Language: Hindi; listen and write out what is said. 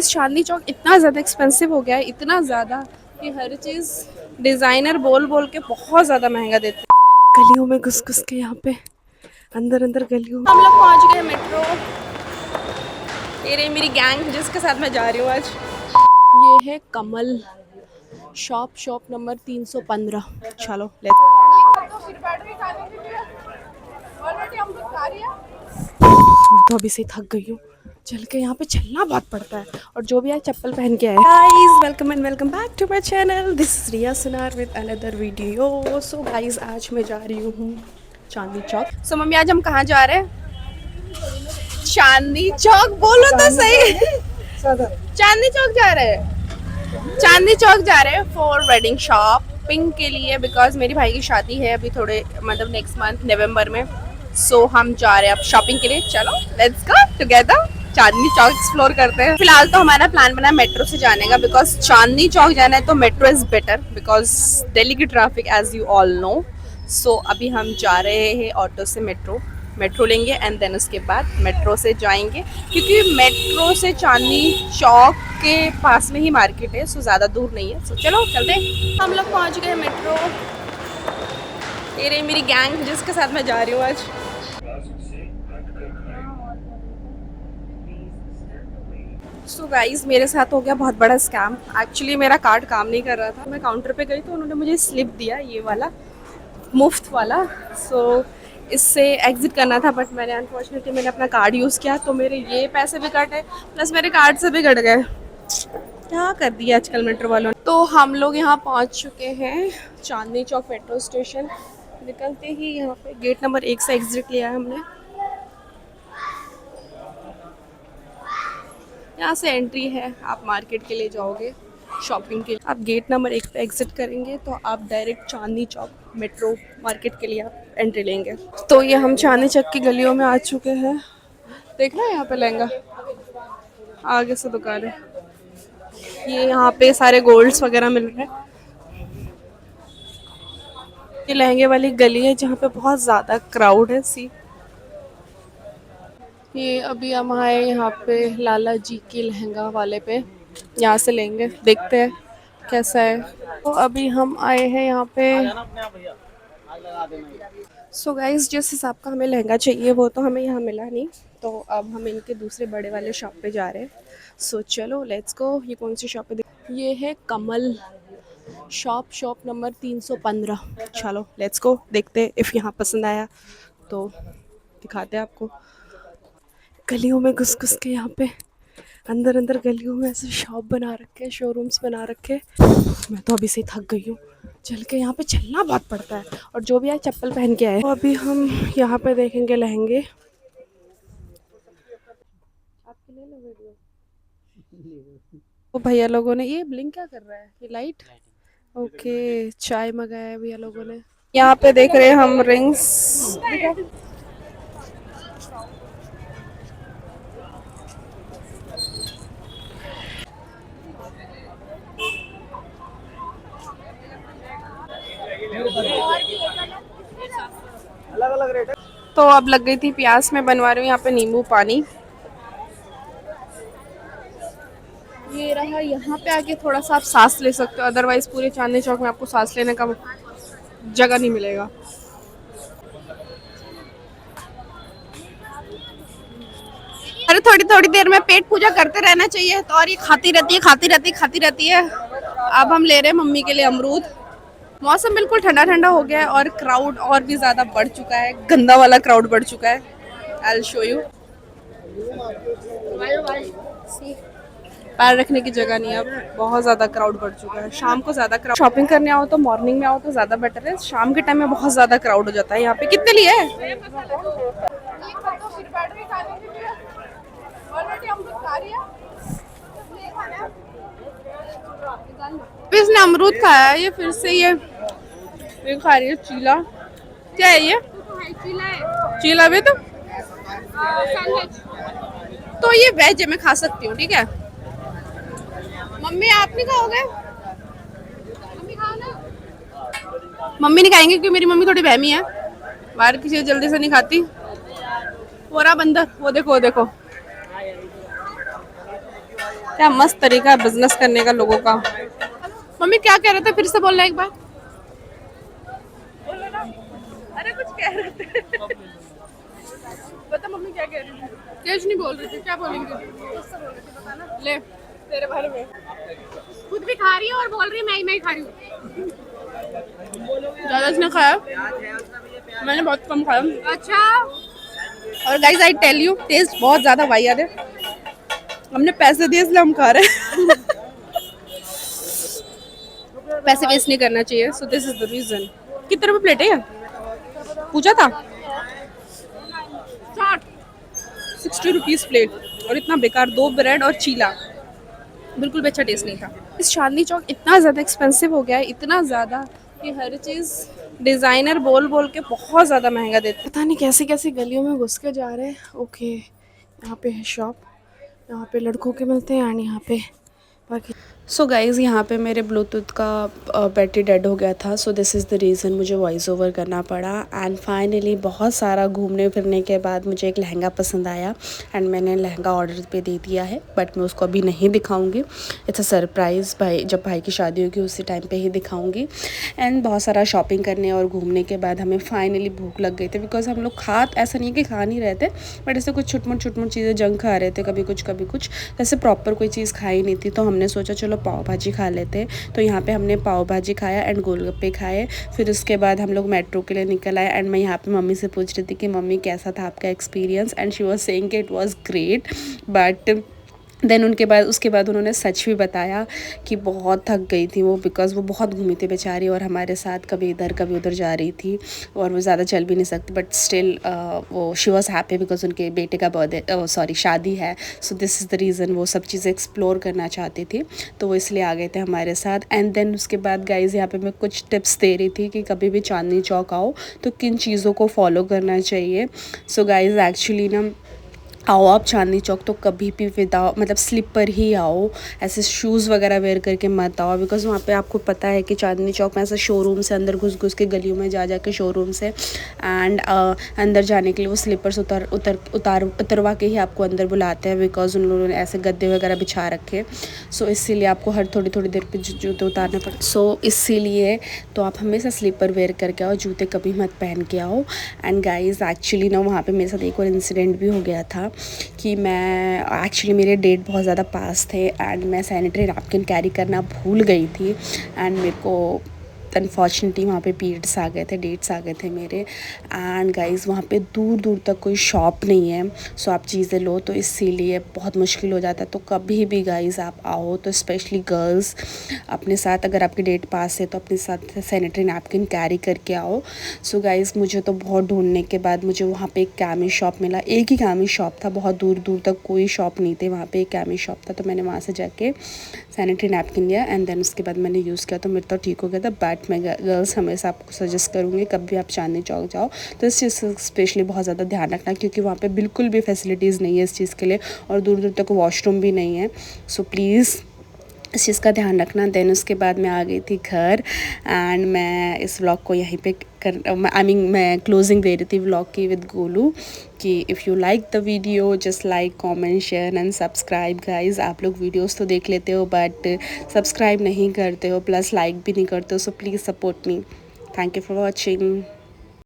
चांदनी चौक इतना ज़्यादा एक्सपेंसिव हो गया है, इतना ज़्यादा कि हर चीज़ डिज़ाइनर बोल बोल के बहुत ज़्यादा महंगा देते हैं। गलियों में घुस घुस के यहाँ पे अंदर अंदर गलियों में हम लोग पहुँच गए मेट्रो। ये रही मेरी गैंग जिसके साथ मैं जा रही हूँ आज। ये है कमल शॉप नंबर 315। चलो लेट्स। मैं तो अभी से थक गई हूँ, चल के यहाँ पे चलना बहुत पड़ता है और जो भी आए चप्पल पहन के आए। Guys welcome and welcome back to my channel, this is Riya Sunar with another video. So guys आज मैं जा रही हूँ चांदनी चौक। सो मम्मी आज हम कहाँ जा रहे हैं? चांदनी चौक बोलो तो सही। चांदनी चौक जा रहे हैं, चांदनी चौक जा रहे हैं फॉर वेडिंग शॉपिंग के लिए, बिकॉज मेरी भाई की शादी है अभी थोड़े मतलब नेक्स्ट मंथ नवंबर में। सो हम जा रहे हैं अब शॉपिंग के लिए। चलो let's go together Chandni Chowk explore करते हैं। फिलहाल तो हमारा प्लान बना है मेट्रो से जाने का, बिकॉज चांदनी चौक जाना है तो metro is better because Delhi की traffic as you all know. So अभी हम जा रहे हैं ऑटो से मेट्रो लेंगे एंड देन उसके बाद मेट्रो से जाएंगे, क्योंकि मेट्रो से चांदनी चौक के पास में ही मार्केट है, सो ज़्यादा दूर नहीं है। सो चलो चलते हैं। हम लोग पहुंच गए मेट्रो। ये रही मेरी गैंग जिसके साथ मैं जा रही हूँ आज। सो गाइस मेरे साथ हो गया बहुत बड़ा स्कैम। एक्चुअली मेरा कार्ड काम नहीं कर रहा था, मैं काउंटर पे गई तो उन्होंने मुझे स्लिप दिया ये वाला मुफ्त वाला। सो इससे एग्जिट करना था, बट मैंने अनफॉर्चुनेटली मैंने अपना कार्ड यूज़ किया तो मेरे ये पैसे भी कटे प्लस मेरे कार्ड से भी कट गए। क्या कर दिया आजकल मेट्रो वालों ने। तो हम लोग यहाँ पहुँच चुके हैं चांदनी चौक मेट्रो स्टेशन। निकलते ही यहाँ पे गेट नंबर 1 से एग्जिट लिया है हमने। यहाँ से एंट्री है, आप मार्केट के लिए जाओगे शॉपिंग के लिए, आप गेट नंबर 1 पे एग्जिट करेंगे तो आप direct Chandni Chowk metro market के लिए आप एंट्री लेंगे। तो ये हम चांदनी चौक की गलियों में आ चुके हैं। देख रहे हैं यहाँ पे लहंगा, आगे से दुकान है, ये यहाँ पे सारे गोल्ड्स वगैरह मिल रहे हैं। ये लहंगे वाली गली है जहाँ पे बहुत ज़्यादा क्राउड है। सी ये अभी हम आए यहाँ पे लाला जी के लहंगा वाले पे, यहाँ से लेंगे, देखते हैं कैसा है। तो अभी हम आए हैं यहाँ पे। सो गाइस जिस हिसाब का हमें लहंगा चाहिए वो तो हमें यहाँ मिला नहीं, तो अब हम इनके दूसरे बड़े वाले शॉप पे जा रहे हैं। सो चलो लेट्स गो। ये कौन सी शॉप है? ये है कमल शॉप नंबर 315। चलो लेट्स गो, देखते हैं इफ़ यहाँ पसंद आया तो दिखाते हैं आपको। गलियों में घुस घुस के यहाँ पे अंदर अंदर गलियों में ऐसे शॉप बना रखे, शोरूम्स बना रखे। मैं तो अभी से थक गई हूँ, चल के यहाँ पे चलना बहुत पड़ता है और जो भी आए चप्पल पहन के आए। तो अभी हम यहाँ पे देखेंगे लहंगे। आपके ले लो वीडियो। तो भैया लोगों ने ये ब्लिंक क्या कर रहा है? ये लाइट ओके। चाय मंगाया है भैया लोगों ने। यहाँ पे देख रहे हैं हम रिंग्स। अलग अलग रेट है। तो अब लग गई थी प्यास, में बनवा रही हूँ यहाँ पे नींबू पानी। ये रहा, यहाँ पे आके थोड़ा सा आप सांस ले सकते हो, अदरवाइज पूरे चांदनी चौक में आपको सांस लेने का जगह नहीं मिलेगा। अरे थोड़ी थोड़ी देर में पेट पूजा करते रहना चाहिए, तो और ये खाती रहती है खाती रहती है खाती रहती है। अब हम ले रहे हैं मम्मी के लिए अमरूद। मौसम बिल्कुल ठंडा ठंडा हो गया है और क्राउड और भी ज़्यादा बढ़ चुका है, गंदा वाला क्राउड बढ़ चुका है। I will show you. पैर रखने की जगह नहीं है, अब बहुत ज़्यादा क्राउड बढ़ चुका है। शाम को ज़्यादा क्राउड, शॉपिंग करने आओ तो मॉर्निंग में आओ तो ज़्यादा बेटर है, शाम के टाइम में बहुत ज़्यादा क्राउड हो जाता है। यहाँ पे कितने लिए है? इसने अमरूद खाया है, ये फिर से ये खा रही है चीला। क्या है ये? चीला भी तो ये वेज है, मैं खा सकती हूँ, ठीक है। मम्मी आप नहीं खाओगे? मम्मी नहीं खाएंगे क्योंकि मेरी मम्मी थोड़ी बहमी है, बाहर की चीज जल्दी से नहीं खाती। वो रहा बंदर, वो देखो वो देखो। क्या मस्त तरीका है बिजनेस करने का लोगों का। मम्मी क्या कह रहे थे, फिर से बोलना एक बार। बोलो ना। अरे कुछ कह रहे थे। बता मम्मी क्या कह रही थी। कुछ नहीं बोल रही थी, क्या बोलेंगे। ले तेरे बारे में खुद भी खा रही है और बोल रही है मैं ही खा रही हूँ। ज्यादा इसने खाया, मैंने बहुत कम खाया। अच्छा। और guys I tell you taste बहुत ज्यादा वाहियात है। हमने पैसे दिए इसलिए हम खा रहे हैं। पैसे वेस्ट नहीं करना चाहिए, so this is the reason. कितने रुपए प्लेट है ये? पूछा था 60 रुपीज प्लेट, और इतना बेकार, 2 ब्रेड और चीला, बिल्कुल भी अच्छा टेस्ट नहीं था। इस चांदनी चौक इतना ज़्यादा एक्सपेंसिव हो गया है, इतना ज़्यादा कि हर चीज़ डिज़ाइनर बोल बोल के बहुत ज़्यादा महंगा देते हैं। पता नहीं कैसी कैसी गलियों में घुस के जा रहे हैं। ओके, यहाँ पे है शॉप, यहाँ पे लड़कों के मिलते हैं एंड यहाँ पे बाकी। सो गाइज़ यहाँ पे मेरे ब्लूटूथ का बैटरी डेड हो गया था, so this is the reason मुझे वॉइस ओवर करना पड़ा। एंड फाइनली बहुत सारा घूमने फिरने के बाद मुझे एक लहंगा पसंद आया एंड मैंने लहंगा ऑर्डर पे दे दिया है, बट मैं उसको अभी नहीं दिखाऊंगी। इट्स अ सरप्राइज़, भाई जब भाई की शादी होगी उसी टाइम पे ही दिखाऊंगी। एंड बहुत सारा शॉपिंग करने और घूमने के बाद हमें फाइनली भूख लग गई थी, बिकॉज हम लोग ऐसा नहीं कि खा नहीं रहे थे, बट ऐसे कुछ छुटमुट चीज़ें जंक खा रहे थे, कभी कुछ ऐसे प्रॉपर कोई चीज़ खाई नहीं थी। तो हमने सोचा चलो पाव भाजी खा लेते। तो यहाँ पे हमने पाव भाजी खाया एंड गोलगप्पे खाए। फिर उसके बाद हम लोग मेट्रो के लिए निकल आए एंड मैं यहाँ पे मम्मी से पूछ रही थी कि मम्मी कैसा था आपका experience, and she was saying कि it was great, but then उसके बाद उन्होंने सच भी बताया कि बहुत थक गई थी वो, बिकॉज़ वो बहुत घूमी थी बेचारी, और हमारे साथ कभी इधर कभी उधर जा रही थी और वो ज़्यादा चल भी नहीं सकती, बट स्टिल वो शी वॉज़ हैप्पी बिकॉज़ उनके बेटे का बर्थडे शादी है। So this is the reason, वो सब चीज़ें एक्सप्लोर करना चाहती थी, तो वो इसलिए आ गए थे हमारे साथ। एंड देन उसके बाद गाइज़ यहाँ पे मैं कुछ टिप्स दे रही थी कि कभी भी चांदनी चौक आओ तो किन चीज़ों को फॉलो करना चाहिए। सो गाइज़ एक्चुअली ना आओ आप चांदनी चौक तो कभी भी विदाउट मतलब स्लीपर ही आओ, ऐसे शूज़ वगैरह वेयर करके मत आओ, बिकॉज़ वहाँ पे आपको पता है कि चांदनी चौक में ऐसे शोरूम से अंदर घुस के गलियों में जा के शोरूम से एंड अंदर जाने के लिए वो स्लीपर्स उतरवा के ही आपको अंदर बुलाते हैं, बिकॉज़ उन लोगों ने ऐसे गद्दे वगैरह बिछा रखे। सो इसीलिए आपको हर थोड़ी देर पर जूते उतारने पड़ते। सो इसीलिए तो आप हमेशा स्लीपर वेयर करके आओ, जूते कभी मत पहन के आओ। एंड गाइज़ एक्चुअली ना वहाँ पर मेरे साथ एक और इंसिडेंट भी हो गया था कि मैं एक्चुअली मेरे डेट बहुत ज़्यादा पास थे एंड मैं सैनिटरी नैपकिन कैरी करना भूल गई थी एंड मेरे को अनफॉर्चुनेटली वहाँ पे पीरियड्स आ गए थे, डेट्स आ गए थे मेरे। एंड गाइज़ वहाँ पे दूर दूर तक कोई शॉप नहीं है, सो आप चीज़ें लो तो इसीलिए बहुत मुश्किल हो जाता है। तो कभी भी गाइज़ आप आओ तो स्पेशली गर्ल्स अपने साथ, अगर आपकी डेट पास है तो अपने साथ सैनिटरी नैपकिन कैरी करके आओ। सो गाइज़ मुझे तो बहुत ढूंढने के बाद मुझे वहाँ पे एक कैमी शॉप मिला, एक ही कैमी शॉप था, बहुत दूर दूर तक कोई शॉप नहीं थे, वहाँ पे एक कैमी शॉप था। तो मैंने वहाँ से जाके सैनिटरी नैपकिन लिया एंड देन उसके बाद मैंने यूज़ किया तो मेरे तो ठीक हो गया था। बट मैं गर्ल्स हमेशा आपको सजेस्ट करूँगी कभी भी आप चांदनी चौक जाओ तो इस चीज़ का स्पेशली बहुत ज़्यादा ध्यान रखना, क्योंकि वहाँ पे बिल्कुल भी फैसिलिटीज़ नहीं है इस चीज़ के लिए और दूर दूर तक वॉशरूम भी नहीं है। सो प्लीज़ इस चीज़ का ध्यान रखना। देन उसके बाद मैं आ गई थी घर एंड मैं इस व्लॉग को यहीं पे मैं क्लोजिंग दे रही थी व्लॉग की विद गोलू कि if you like the video just like comment share and subscribe. Guys आप लोग वीडियोस तो देख लेते हो बट सब्सक्राइब नहीं करते हो, प्लस लाइक भी नहीं करते हो, so please support me. Thank you for watching.